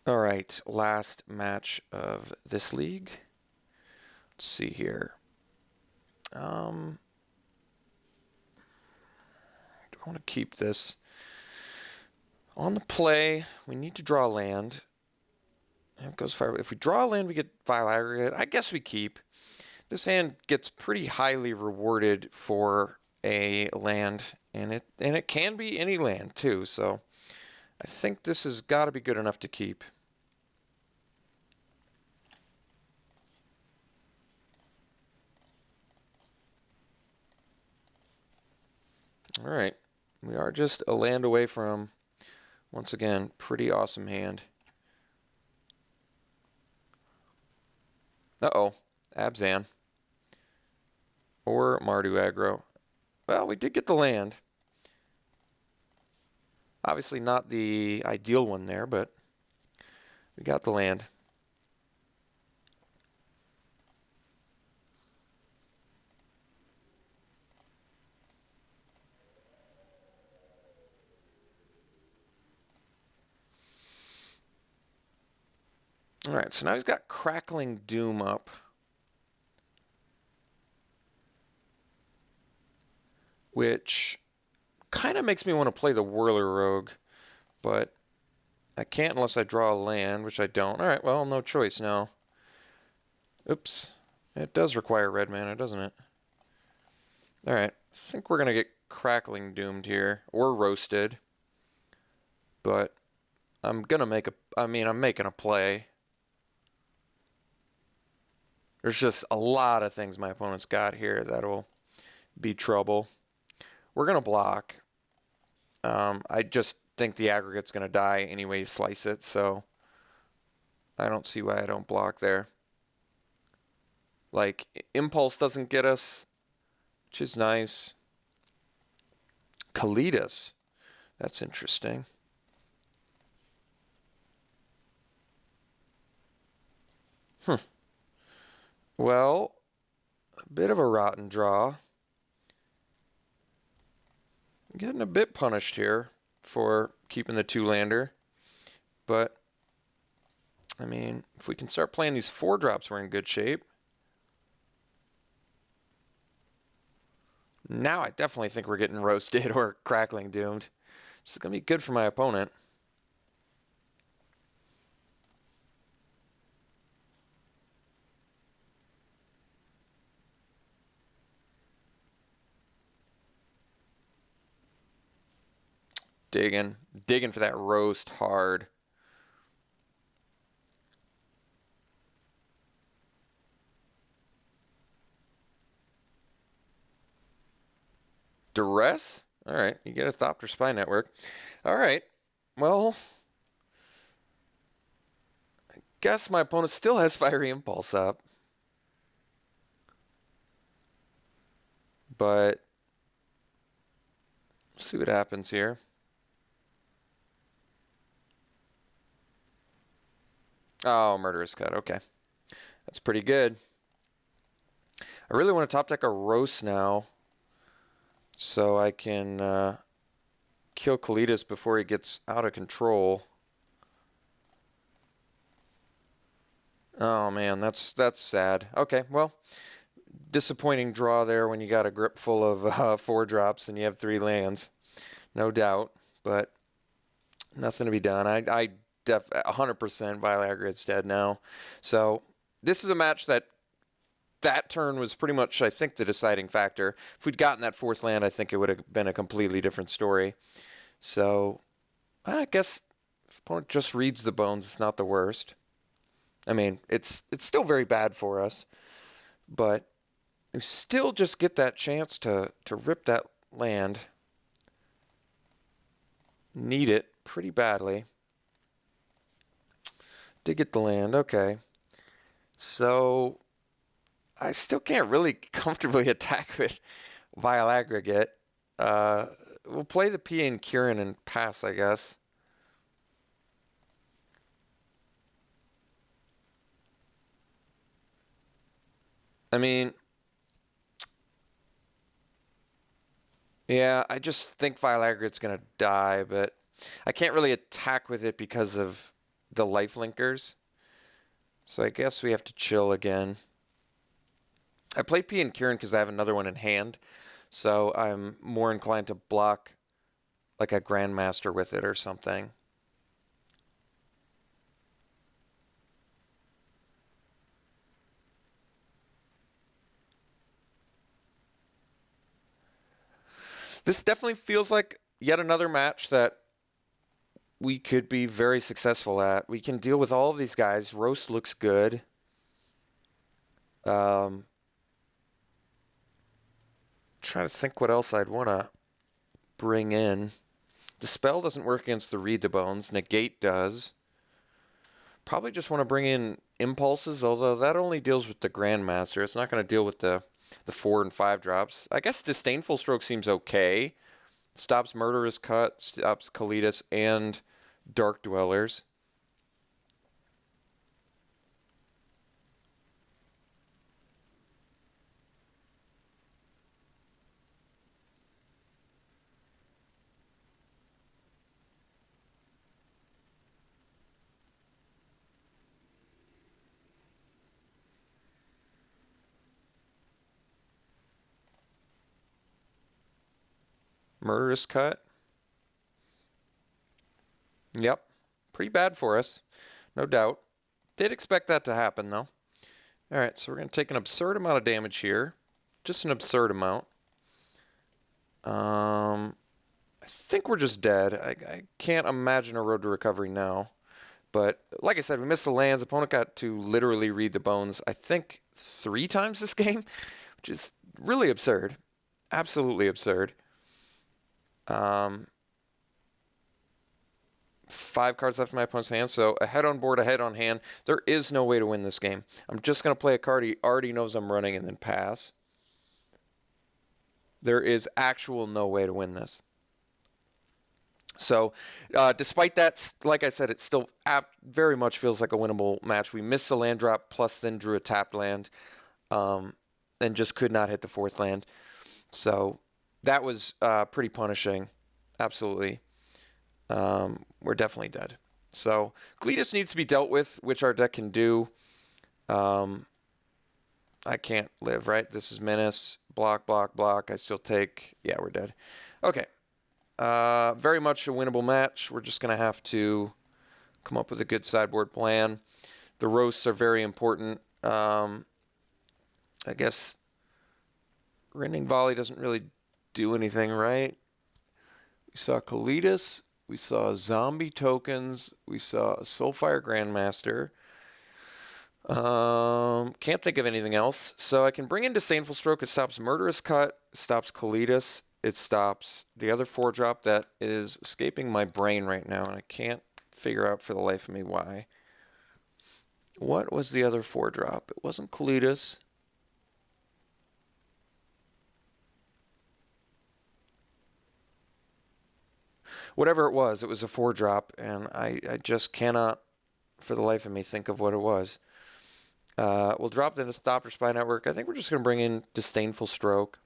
All right, last match of this league. Let's see here. Um, do I want to keep this on the play? We need to draw land. It goes fire. If we draw land, we get vile aggregate. I guess we keep. This hand gets pretty highly rewarded for a land, and it can be any land too. So I think this has got to be good enough to keep. All right, we are just a land away from, once again, pretty awesome hand. Uh-oh, Abzan. Or Mardu aggro. Well, we did get the land. Obviously not the ideal one there, but we got the land. All right, so now he's got Crackling Doom up. Which kind of makes me want to play the Whirler Rogue, but I can't unless I draw a land, which I don't. All right, well, no choice now. Oops. It does require red mana, doesn't it? All right, I think we're going to get Crackling Doomed here, or Roasted. But I'm going to make I'm making a play. There's just a lot of things my opponent's got here that'll be trouble. We're going to block. I just think the aggregate's going to die anyway you slice it, so I don't see why I don't block there. Like, Impulse doesn't get us, which is nice. Kalidas. That's interesting. Well, a bit of a rotten draw. Getting a bit punished here for keeping the two-lander. But, I mean, if we can start playing these 4-drops, we're in good shape. Now I definitely think we're getting roasted or Crackling Doomed. This is going to be good for my opponent. Digging for that roast hard. Duress? All right, you get a Thopter Spy Network. All right, well, I guess my opponent still has Fiery Impulse up. But, let's see what happens here. Oh, Murderous Cut, okay. That's pretty good. I really want to top deck a Roast now, so I can kill Kalidas before he gets out of control. Oh man, that's sad. Okay, well, disappointing draw there when you got a grip full of 4-drops and you have 3 lands, no doubt. But nothing to be done. I 100% Vile Aggregate's dead now. So this is a match that turn was pretty much, I think, the deciding factor. If we'd gotten that 4th land, I think it would have been a completely different story. So I guess if opponent just reads the bones, it's not the worst. I mean, it's still very bad for us, but we still just get that chance to rip that land. Need it pretty badly. Did get the land, okay. So I still can't really comfortably attack with Vile Aggregate. We'll play the P and Kieran and pass, I guess. I mean, yeah, I just think Vile Aggregate's going to die, but I can't really attack with it because of the life linkers. So I guess we have to chill again. I play P and Kieran because I have another one in hand. So I'm more inclined to block like a Grandmaster with it or something. This definitely feels like yet another match that we could be very successful at. We can deal with all of these guys. Roast looks good. Trying to think what else I'd want to bring in. Dispel doesn't work against the Read the Bones. Negate does. Probably just want to bring in Impulses, although that only deals with the Grandmaster. It's not going to deal with the 4 and 5 drops. I guess Disdainful Stroke seems okay. Stops Murderous Cut, stops Kalitas and Dark Dwellers. Murderous Cut. Yep. Pretty bad for us. No doubt. Did expect that to happen, though. Alright, so we're going to take an absurd amount of damage here. Just an absurd amount. I think we're just dead. I can't imagine a road to recovery now. But like I said, we missed the lands. Opponent got to literally read the bones, I think, 3 times this game, which is really absurd. Absolutely absurd. 5 cards left in my opponent's hand, so a head on board, a head on hand. There is no way to win this game. I'm just going to play a card he already knows I'm running and then pass. There is actual no way to win this. So, despite that, like I said, it still very much feels like a winnable match. We missed the land drop, plus then drew a tapped land, and just could not hit the 4th land. So, that was pretty punishing. Absolutely. We're definitely dead. So, Kalitas needs to be dealt with, which our deck can do. I can't live, right? This is Menace. Block, block, block. I still take... Yeah, we're dead. Okay. Very much a winnable match. We're just going to have to come up with a good sideboard plan. The roasts are very important. I guess Rending Volley doesn't really do anything, right? We saw Kalitas. We saw Zombie Tokens. We saw a Soulfire Grandmaster. Can't think of anything else. So I can bring in Disdainful Stroke. It stops Murderous Cut. Stops Kalitas. It stops the other 4-drop that is escaping my brain right now, and I can't figure out for the life of me why. What was the other 4-drop? It wasn't Kalitas. Whatever it was a 4-drop, and I just cannot, for the life of me, think of what it was. We'll drop the Stopper Spy Network. I think we're just going to bring in Disdainful Stroke.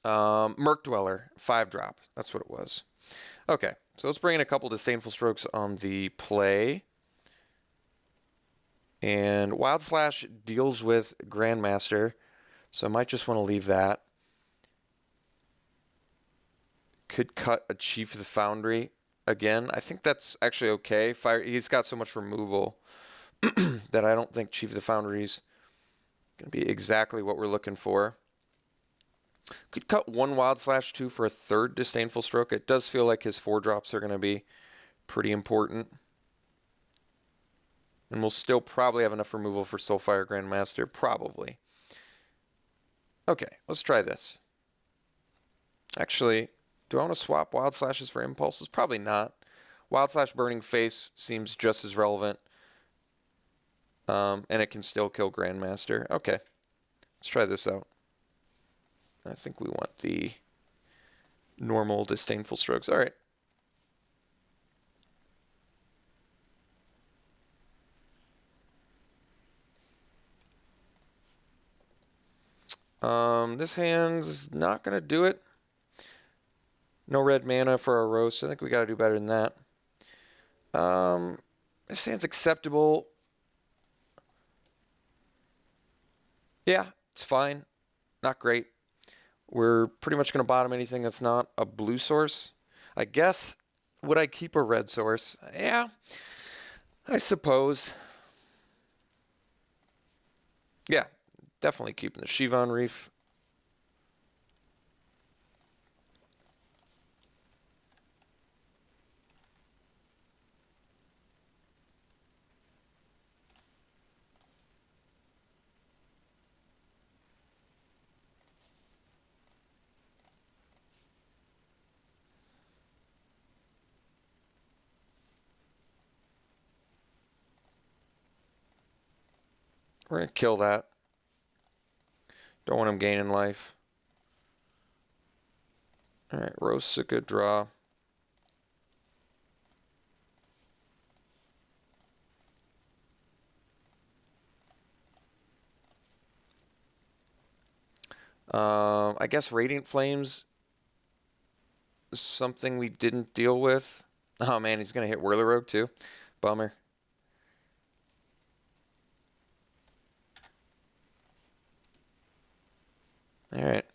Merc Dweller, 5-drop. That's what it was. Okay, so let's bring in a couple Disdainful Strokes on the play. And Wild Slash deals with Grandmaster, so I might just want to leave that. Could cut a Chief of the Foundry again. I think that's actually okay. He's got so much removal that I don't think Chief of the Foundry's going to be exactly what we're looking for. Could cut 1 Wild Slash 2 for a 3rd Disdainful Stroke. It does feel like his 4-drops are going to be pretty important. And we'll still probably have enough removal for Soulfire Grandmaster. Probably. Okay, let's try this. Actually, do I want to swap Wild Slashes for Impulses? Probably not. Wild Slash Burning Face seems just as relevant. And it can still kill Grandmaster. Okay, let's try this out. I think we want the normal Disdainful Strokes. All right. This hand's not going to do it. No red mana for our roast. I think we got to do better than that. This hand's acceptable. Yeah, it's fine. Not great. We're pretty much going to bottom anything that's not a blue source. I guess, would I keep a red source? Yeah, I suppose. Yeah, definitely keeping the Chivon Reef. We're going to kill that. Don't want him gaining life. All right, roast's a good draw. I guess Radiant Flames is something we didn't deal with. Oh man, he's going to hit Whirlorogue too. Bummer. All right.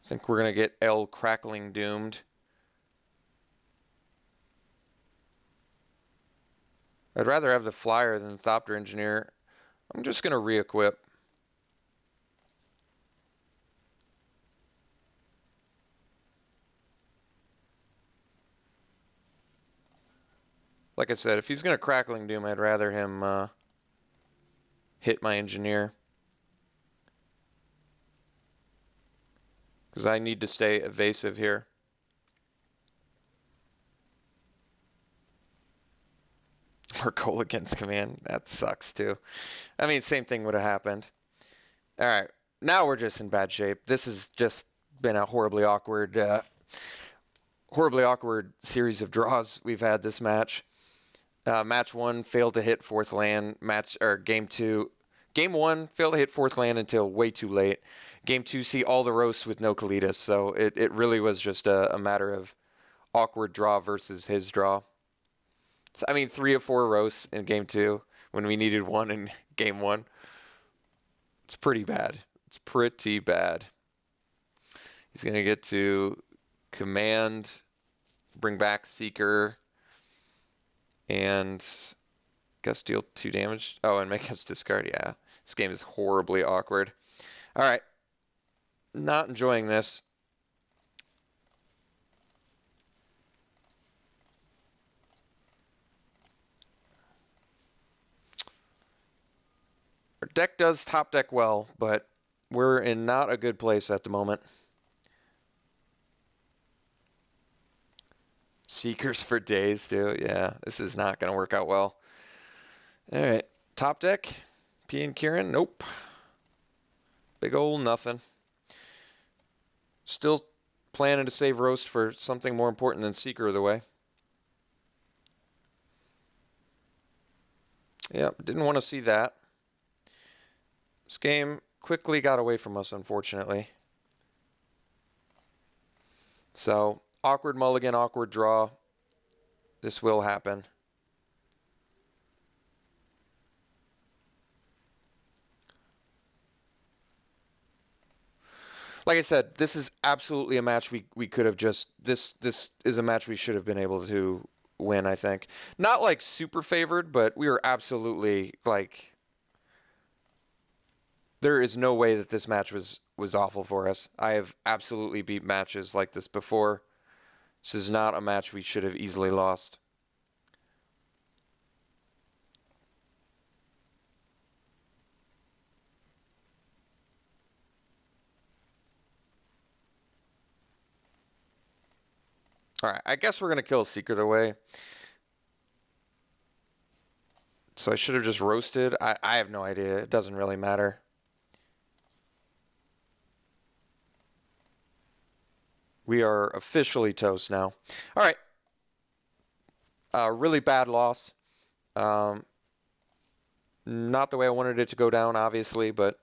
I think we're going to get L Crackling Doomed. I'd rather have the Flyer than the Thopter Engineer. I'm just going to re-equip. Like I said, if he's going to Crackling Doom, I'd rather him hit my Engineer. Because I need to stay evasive here. Or goal against command. That sucks too. I mean, same thing would have happened. All right. Now we're just in bad shape. This has just been a horribly awkward series of draws we've had this match. Match 1 failed to hit fourth land. Game 2. Game 1 failed to hit fourth land until way too late. Game 2, see all the roasts with no Kalitas. So it really was just a matter of awkward draw versus his draw. So, I mean, 3 of 4 roasts in Game 2 when we needed 1 in Game 1. It's pretty bad. It's pretty bad. He's going to get to command, bring back Seeker, and I guess deal 2 damage. Oh, and make us discard. Yeah, this game is horribly awkward. All right. Not enjoying this. Our deck does top deck well, but we're in not a good place at the moment. Seekers for days, too. Yeah, this is not going to work out well. All right. Top deck. P and Kieran. Nope. Big ol' nothing. Still planning to save Roast for something more important than Seeker of the Way. Yep, didn't want to see that. This game quickly got away from us, unfortunately. So, awkward mulligan, awkward draw. This will happen. Like I said, this is absolutely a match we could have just... This is a match we should have been able to win, I think. Not, like, super favored, but we were absolutely, like... There is no way that this match was awful for us. I have absolutely beat matches like this before. This is not a match we should have easily lost. All right, I guess we're going to kill Seeker the Way. So I should have just roasted. I have no idea. It doesn't really matter. We are officially toast now. All right. Really bad loss. Not the way I wanted it to go down, obviously, but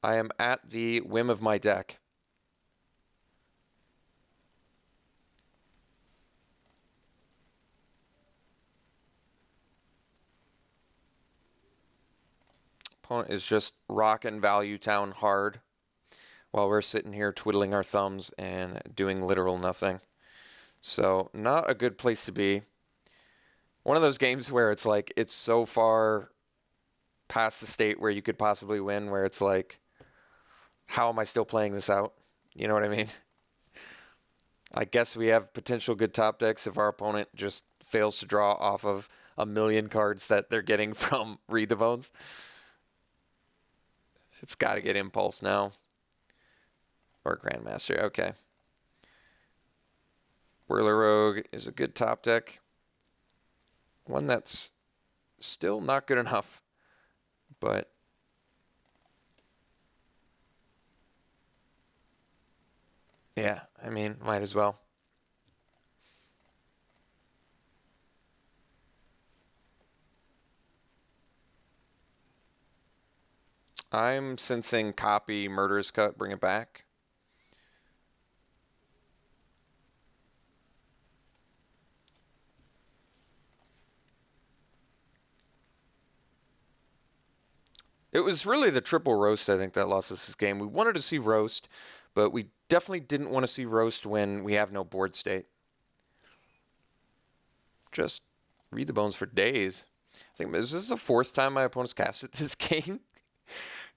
I am at the whim of my deck. Opponent is just rocking Value Town hard while we're sitting here twiddling our thumbs and doing literal nothing. So not a good place to be. One of those games where it's like it's so far past the state where you could possibly win, where it's like, how am I still playing this out? You know what I mean? I guess we have potential good top decks if our opponent just fails to draw off of a million cards that they're getting from Read the Bones. It's got to get Impulse now. Or Grandmaster, okay. Whirler Rogue is a good top deck. One that's still not good enough, but yeah, I mean, might as well. I'm sensing copy, Murderous Cut, bring it back. It was really the triple roast, I think, that lost us this game. We wanted to see roast, but we definitely didn't want to see roast when we have no board state. Just Read the Bones for days. I think this is the fourth time my opponent's casted this game.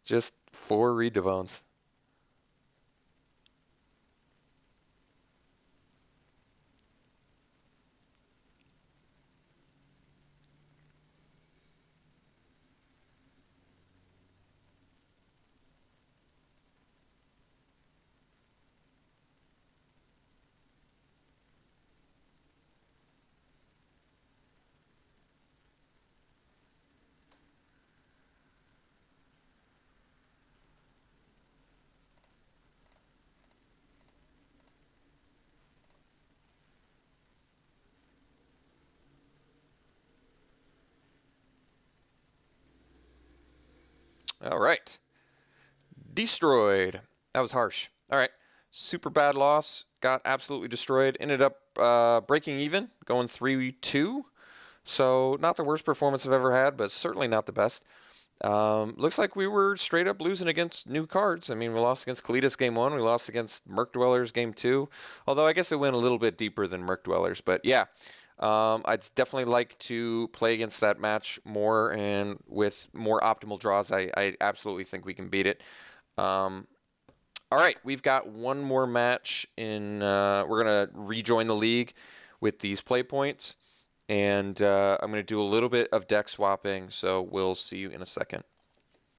Just 4 Read the Bones. All right. Destroyed. That was harsh. All right. Super bad loss. Got absolutely destroyed. Ended up breaking even, going 3-2. So not the worst performance I've ever had, but certainly not the best. Looks like we were straight up losing against new cards. I mean, we lost against Kalitas game 1. We lost against Merc Dwellers game 2. Although I guess it went a little bit deeper than Merc Dwellers. But yeah, I'd definitely like to play against that match more and with more optimal draws. I absolutely think we can beat it. All right, we've got one more match in. We're going to rejoin the league with these play points. And I'm going to do a little bit of deck swapping, so we'll see you in a second.